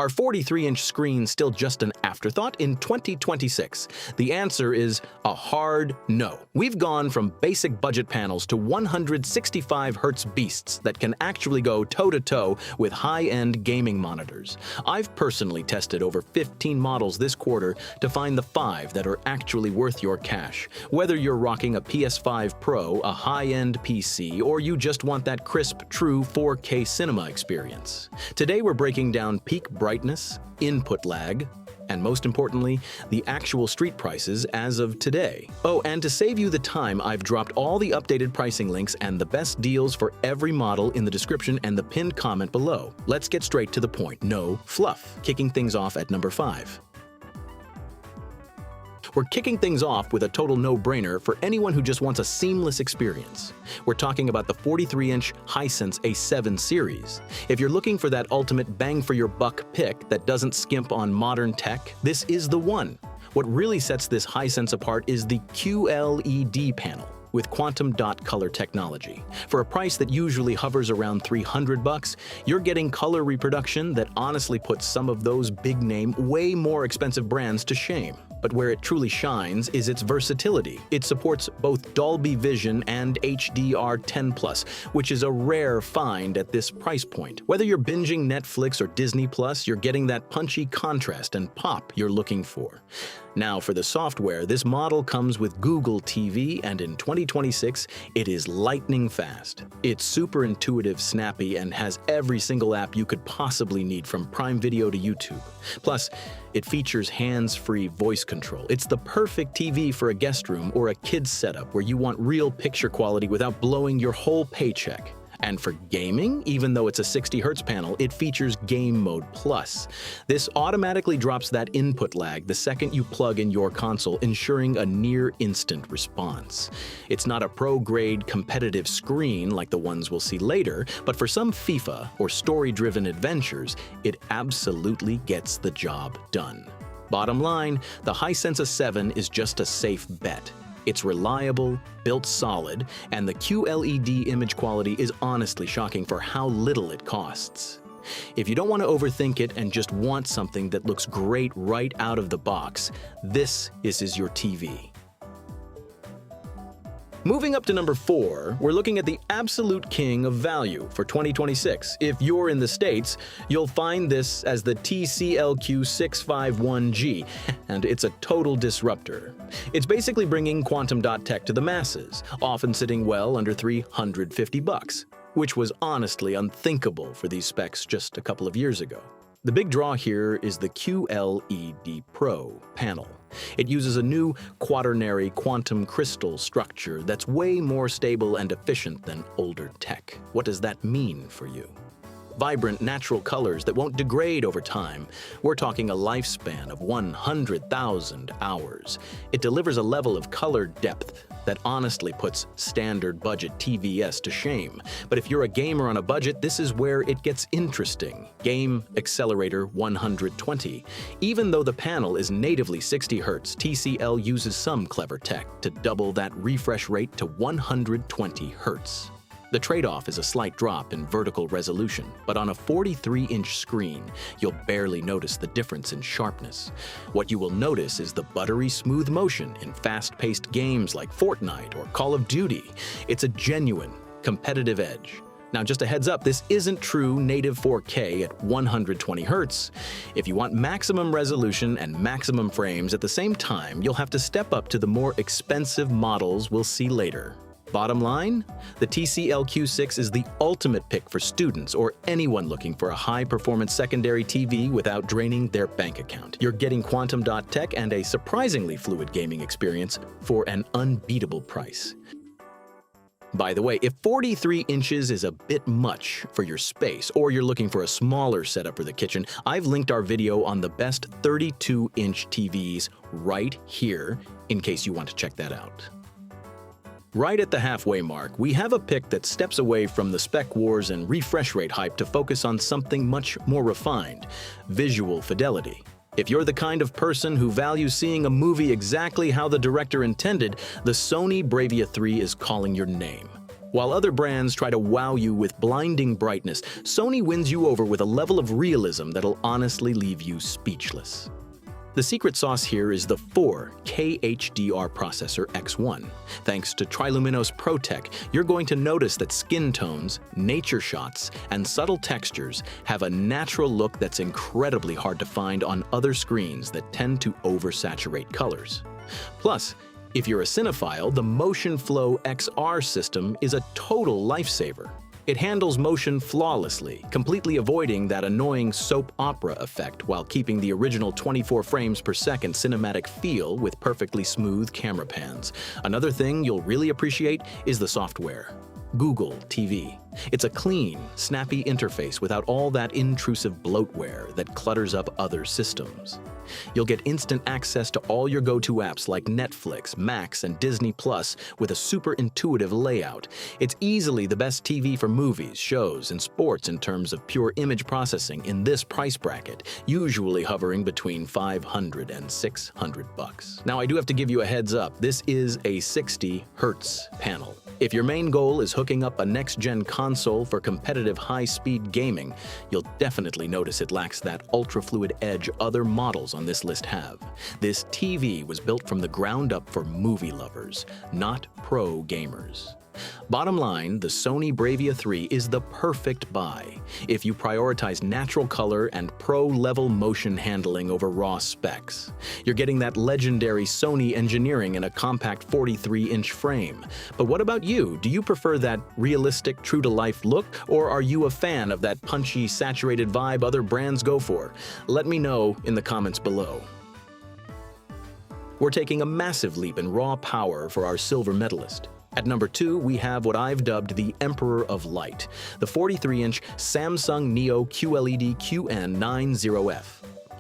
Are 43-inch screens still just an afterthought in 2026? The answer is a hard no. We've gone from basic budget panels to 165 Hz beasts that can actually go toe-to-toe with high-end gaming monitors. I've personally tested over 15 models this quarter to find the 5 that are actually worth your cash. Whether you're rocking a PS5 Pro, a high-end PC, or you just want that crisp, true 4K cinema experience. Today we're breaking down peak brightness, input lag, and most importantly, the actual street prices as of today. Oh, and to save you the time, I've dropped all the updated pricing links and the best deals for every model in the description and the pinned comment below. Let's get straight to the point. No fluff. Kicking things off at number 5. We're kicking things off with a total no-brainer for anyone who just wants a seamless experience. We're talking about the 43-inch Hisense A7 series. If you're looking for that ultimate bang-for-your-buck pick that doesn't skimp on modern tech, this is the one. What really sets this Hisense apart is the QLED panel with quantum dot color technology. For a price that usually hovers around $300, you're getting color reproduction that honestly puts some of those big-name, way more expensive brands to shame. But where it truly shines is its versatility. It supports both Dolby Vision and HDR10+, which is a rare find at this price point. Whether you're binging Netflix or Disney+, you're getting that punchy contrast and pop you're looking for. Now for the software, this model comes with Google TV, and in 2026, it is lightning fast. It's super intuitive, snappy, and has every single app you could possibly need from Prime Video to YouTube. Plus, it features hands-free voice control. It's the perfect TV for a guest room or a kid's setup where you want real picture quality without blowing your whole paycheck. And for gaming, even though it's a 60 Hz panel, it features Game Mode Plus. This automatically drops that input lag the second you plug in your console, ensuring a near-instant response. It's not a pro-grade competitive screen like the ones we'll see later, but for some FIFA or story-driven adventures, it absolutely gets the job done. Bottom line, the Hisense A7 is just a safe bet. It's reliable, built solid, and the QLED image quality is honestly shocking for how little it costs. If you don't want to overthink it and just want something that looks great right out of the box, this is your TV. Moving up to number 4, we're looking at the absolute king of value for 2026. If you're in the States, you'll find this as the TCL Q6 51G, and it's a total disruptor. It's basically bringing quantum dot tech to the masses, often sitting well under $350, which was honestly unthinkable for these specs just a couple of years ago. The big draw here is the QLED Pro panel. It uses a new quaternary quantum crystal structure that's way more stable and efficient than older tech. What does that mean for you? Vibrant natural colors that won't degrade over time. We're talking a lifespan of 100,000 hours. It delivers a level of color depth that honestly puts standard budget TVs to shame. But if you're a gamer on a budget, this is where it gets interesting. Game Accelerator 120. Even though the panel is natively 60 Hz, TCL uses some clever tech to double that refresh rate to 120 Hz. The trade-off is a slight drop in vertical resolution, but on a 43-inch screen, you'll barely notice the difference in sharpness. What you will notice is the buttery smooth motion in fast-paced games like Fortnite or Call of Duty. It's a genuine, competitive edge. Now, just a heads up, this isn't true native 4K at 120 Hz. If you want maximum resolution and maximum frames at the same time, you'll have to step up to the more expensive models we'll see later. Bottom line, the TCL Q6 is the ultimate pick for students or anyone looking for a high-performance secondary TV without draining their bank account. You're getting quantum dot tech and a surprisingly fluid gaming experience for an unbeatable price. By the way, if 43 inches is a bit much for your space, or you're looking for a smaller setup for the kitchen, I've linked our video on the best 32-inch TVs right here in case you want to check that out. Right at the halfway mark, we have a pick that steps away from the spec wars and refresh rate hype to focus on something much more refined: visual fidelity. If you're the kind of person who values seeing a movie exactly how the director intended, the Sony Bravia 3 is calling your name. While other brands try to wow you with blinding brightness, Sony wins you over with a level of realism that'll honestly leave you speechless. The secret sauce here is the 4K HDR processor X1. Thanks to Triluminos Pro Tech, you're going to notice that skin tones, nature shots, and subtle textures have a natural look that's incredibly hard to find on other screens that tend to oversaturate colors. Plus, if you're a cinephile, the Motion Flow XR system is a total lifesaver. It handles motion flawlessly, completely avoiding that annoying soap opera effect while keeping the original 24 frames per second cinematic feel with perfectly smooth camera pans. Another thing you'll really appreciate is the software. Google TV. It's a clean, snappy interface without all that intrusive bloatware that clutters up other systems. You'll get instant access to all your go-to apps like Netflix, Max, and Disney Plus with a super intuitive layout. It's easily the best TV for movies, shows, and sports in terms of pure image processing in this price bracket, usually hovering between $500 and $600. Now, I do have to give you a heads up. This is a 60 Hz panel. If your main goal is hooking up a next-gen console for competitive high-speed gaming, you'll definitely notice it lacks that ultra-fluid edge other models on this list have. This TV was built from the ground up for movie lovers, not pro gamers. Bottom line, the Sony Bravia 3 is the perfect buy if you prioritize natural color and pro-level motion handling over raw specs. You're getting that legendary Sony engineering in a compact 43-inch frame. But what about you? Do you prefer that realistic, true-to-life look, or are you a fan of that punchy, saturated vibe other brands go for? Let me know in the comments below. We're taking a massive leap in raw power for our silver medalist. At number 2, we have what I've dubbed the Emperor of Light, the 43-inch Samsung Neo QLED QN90F.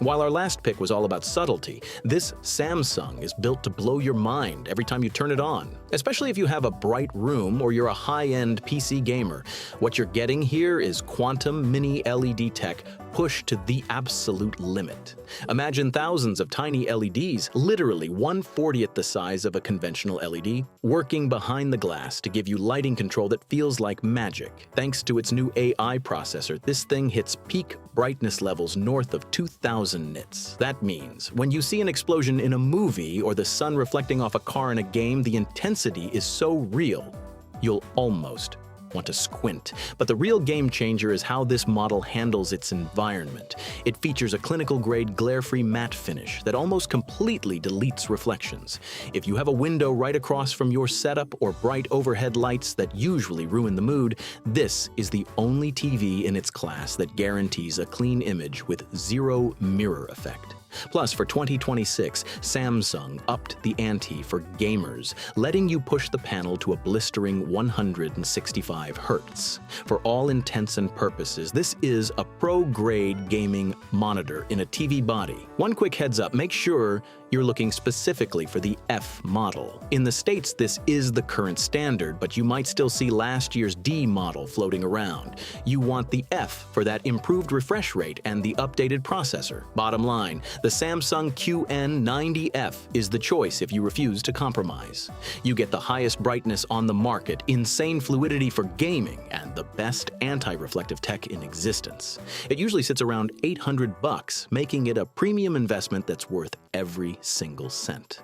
While our last pick was all about subtlety, this Samsung is built to blow your mind every time you turn it on, especially if you have a bright room or you're a high-end PC gamer. What you're getting here is quantum mini LED tech pushed to the absolute limit. Imagine thousands of tiny LEDs, literally 1/40th the size of a conventional LED, working behind the glass to give you lighting control that feels like magic. Thanks to its new AI processor, this thing hits peak brightness levels north of 2,000 nits. That means when you see an explosion in a movie or the sun reflecting off a car in a game, the intensity is so real, you'll almost want to squint. But the real game changer is how this model handles its environment. It features a clinical-grade glare-free matte finish that almost completely deletes reflections. If you have a window right across from your setup or bright overhead lights that usually ruin the mood, this is the only TV in its class that guarantees a clean image with zero mirror effect. Plus, for 2026, Samsung upped the ante for gamers, letting you push the panel to a blistering 165 Hz. For all intents and purposes, this is a pro-grade gaming monitor in a TV body. One quick heads up, make sure you're looking specifically for the F model. In the States, this is the current standard, but you might still see last year's D model floating around. You want the F for that improved refresh rate and the updated processor. Bottom line, the Samsung QN90F is the choice if you refuse to compromise. You get the highest brightness on the market, insane fluidity for gaming, and the best anti-reflective tech in existence. It usually sits around $800, making it a premium investment that's worth every single cent.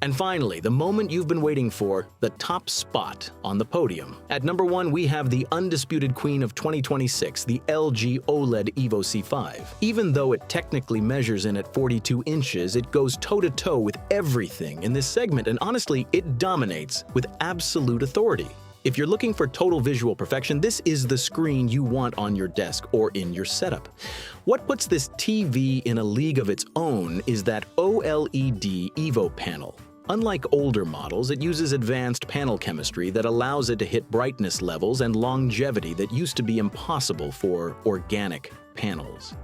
And finally, the moment you've been waiting for, the top spot on the podium. At number 1, we have the undisputed queen of 2026, the LG OLED Evo C5. Even though it technically measures in at 42 inches, it goes toe-to-toe with everything in this segment, and honestly, it dominates with absolute authority. If you're looking for total visual perfection, this is the screen you want on your desk or in your setup. What puts this TV in a league of its own is that OLED Evo panel. Unlike older models, it uses advanced panel chemistry that allows it to hit brightness levels and longevity that used to be impossible for organic panels.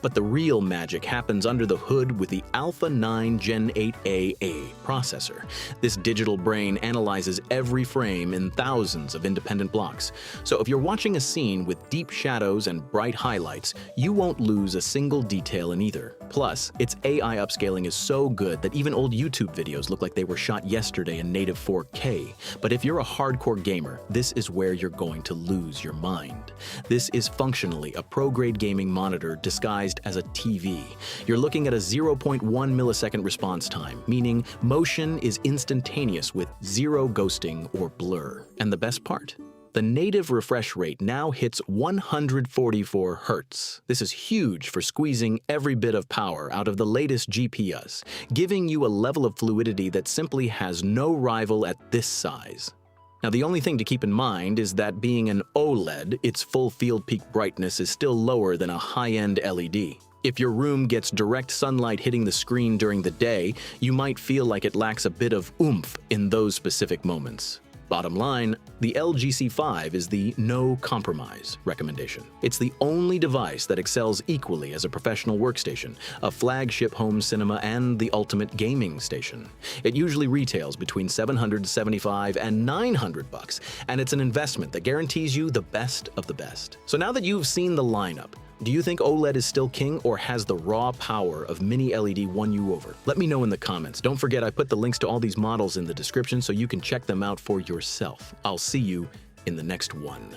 But the real magic happens under the hood with the Alpha 9 Gen 8AA processor. This digital brain analyzes every frame in thousands of independent blocks. So if you're watching a scene with deep shadows and bright highlights, you won't lose a single detail in either. Plus, its AI upscaling is so good that even old YouTube videos look like they were shot yesterday in native 4K. But if you're a hardcore gamer, this is where you're going to lose your mind. This is functionally a pro-grade gaming monitor disguised as a TV. You're looking at a 0.1 millisecond response time, meaning motion is instantaneous with zero ghosting or blur. And the best part? The native refresh rate now hits 144 Hz. This is huge for squeezing every bit of power out of the latest GPUs, giving you a level of fluidity that simply has no rival at this size. Now, the only thing to keep in mind is that being an OLED, its full field peak brightness is still lower than a high-end LED. If your room gets direct sunlight hitting the screen during the day, you might feel like it lacks a bit of oomph in those specific moments. Bottom line, the LG C5 is the no compromise recommendation. It's the only device that excels equally as a professional workstation, a flagship home cinema, and the ultimate gaming station. It usually retails between $775 and $900, and it's an investment that guarantees you the best of the best. So now that you've seen the lineup, do you think OLED is still king, or has the raw power of mini LED won you over? Let me know in the comments. Don't forget, I put the links to all these models in the description so you can check them out for yourself. I'll see you in the next one.